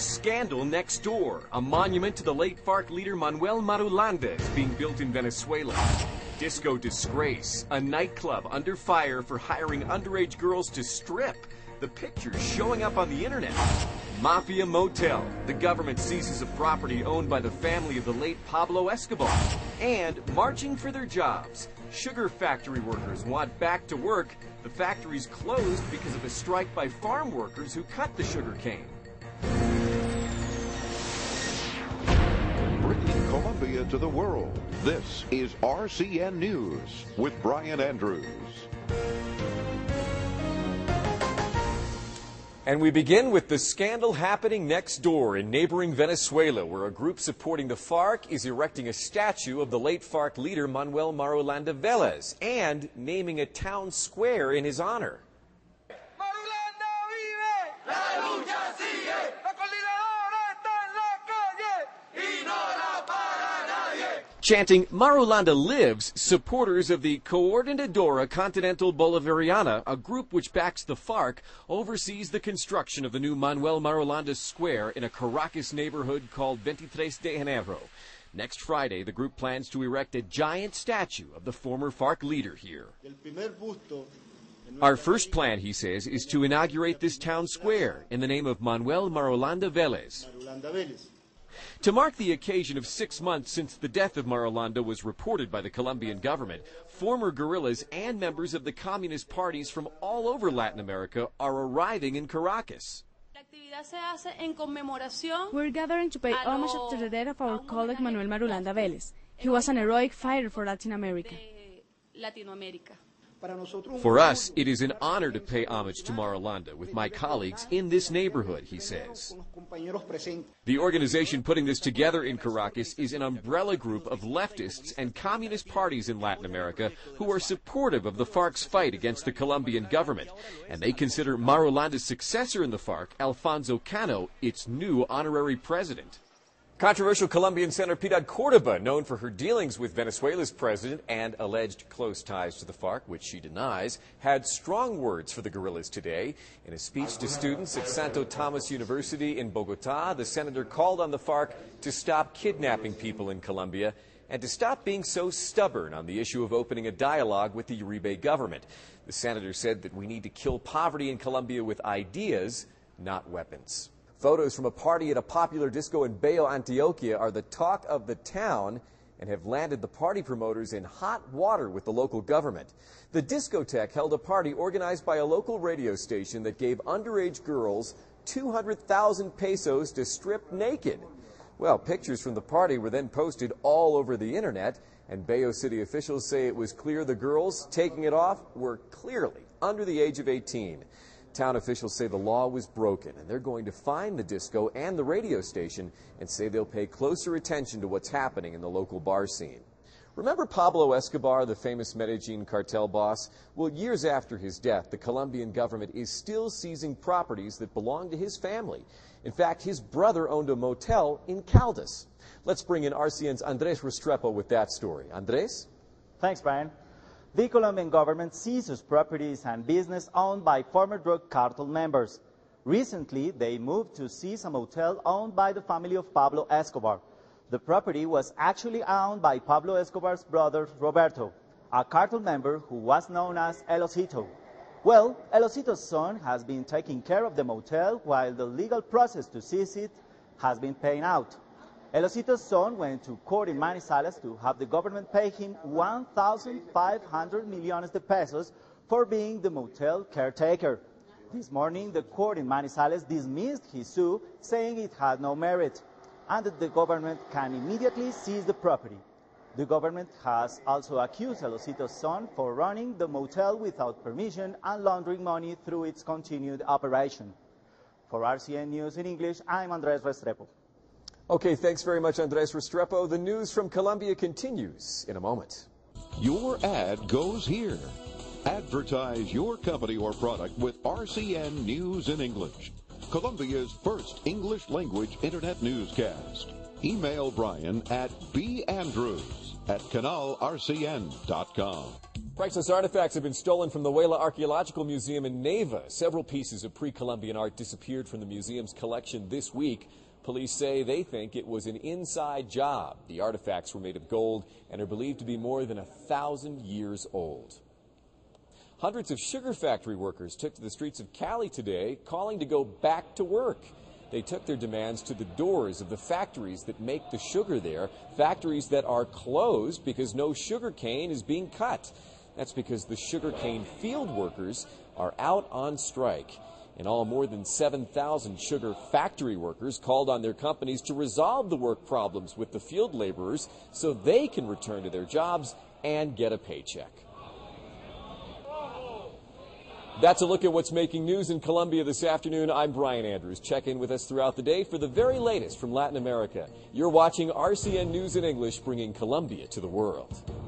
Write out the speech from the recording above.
Scandal next door. A monument to the late FARC leader Manuel Marulanda is being built in Venezuela. Disco disgrace. A nightclub under fire for hiring underage girls to strip. The pictures showing up on the internet. Mafia motel. The government seizes a property owned by the family of the late Pablo Escobar. And marching for their jobs. Sugar factory workers want back to work. The factory's closed because of a strike by farm workers who cut the sugar cane. Bringing Colombia to the world. This is RCN News with Brian Andrews. And we begin with the scandal happening next door in neighboring Venezuela, where a group supporting the FARC is erecting a statue of the late FARC leader Manuel Marulanda Vélez and naming a town square in his honor. Chanting, Marulanda lives, supporters of the Coordinadora Continental Bolivariana, a group which backs the FARC, oversees the construction of the new Manuel Marulanda Square in a Caracas neighborhood called 23 de Enero. Next Friday, the group plans to erect a giant statue of the former FARC leader here. Our first plan, he says, is to inaugurate this town square in the name of Manuel Marulanda Vélez. To mark the occasion of 6 months since the death of Marulanda was reported by the Colombian government, former guerrillas and members of the communist parties from all over Latin America are arriving in Caracas. We're gathering to pay homage to the death of our colleague Manuel Marulanda Vélez. He was an heroic fighter for Latin America. For us, it is an honor to pay homage to Marulanda with my colleagues in this neighborhood, he says. The organization putting this together in Caracas is an umbrella group of leftists and communist parties in Latin America who are supportive of the FARC's fight against the Colombian government. And they consider Marulanda's successor in the FARC, Alfonso Cano, its new honorary president. Controversial Colombian Senator Piedad Córdoba, known for her dealings with Venezuela's president and alleged close ties to the FARC, which she denies, had strong words for the guerrillas today. In a speech to students at Santo Thomas University in Bogotá, the senator called on the FARC to stop kidnapping people in Colombia and to stop being so stubborn on the issue of opening a dialogue with the Uribe government. The senator said that we need to kill poverty in Colombia with ideas, not weapons. Photos from a party at a popular disco in Bello, Antioquia are the talk of the town and have landed the party promoters in hot water with the local government. The discotheque held a party organized by a local radio station that gave underage girls 200,000 pesos to strip naked. Well, pictures from the party were then posted all over the internet, and Bello City officials say it was clear the girls taking it off were clearly under the age of 18. Town officials say the law was broken, and they're going to fine the disco and the radio station and say they'll pay closer attention to what's happening in the local bar scene. Remember Pablo Escobar, the famous Medellin cartel boss? Well, years after his death, the Colombian government is still seizing properties that belonged to his family. In fact, his brother owned a motel in Caldas. Let's bring in RCN's Andres Restrepo with that story. Andres? Thanks, Brian. The Colombian government seizes properties and business owned by former drug cartel members. Recently, they moved to seize a motel owned by the family of Pablo Escobar. The property was actually owned by Pablo Escobar's brother, Roberto, a cartel member who was known as El Osito. Well, El Osito's son has been taking care of the motel while the legal process to seize it has been paying out. El Osito's son went to court in Manizales to have the government pay him 1,500 millones de pesos for being the motel caretaker. This morning, the court in Manizales dismissed his suit, saying it had no merit, and that the government can immediately seize the property. The government has also accused El Osito's son for running the motel without permission and laundering money through its continued operation. For RCN News in English, I'm Andres Restrepo. Okay, thanks very much, Andres Restrepo. The news from Colombia continues in a moment. Your ad goes here. Advertise your company or product with RCN News in English, Colombia's first English-language internet newscast. Email Brian at bandrews@canalrcn.com. Priceless artifacts have been stolen from the Huela Archaeological Museum in Neiva. Several pieces of pre-Columbian art disappeared from the museum's collection this week. Police say they think it was an inside job. The artifacts were made of gold and are believed to be more than 1,000 years old. Hundreds of sugar factory workers took to the streets of Cali today, calling to go back to work. They took their demands to the doors of the factories that make the sugar there, factories that are closed because no sugar cane is being cut. That's because the sugarcane field workers are out on strike. In all, more than 7,000 sugar factory workers called on their companies to resolve the work problems with the field laborers so they can return to their jobs and get a paycheck. That's a look at what's making news in Colombia this afternoon. I'm Brian Andrews. Check in with us throughout the day for the very latest from Latin America. You're watching RCN News in English, bringing Colombia to the world.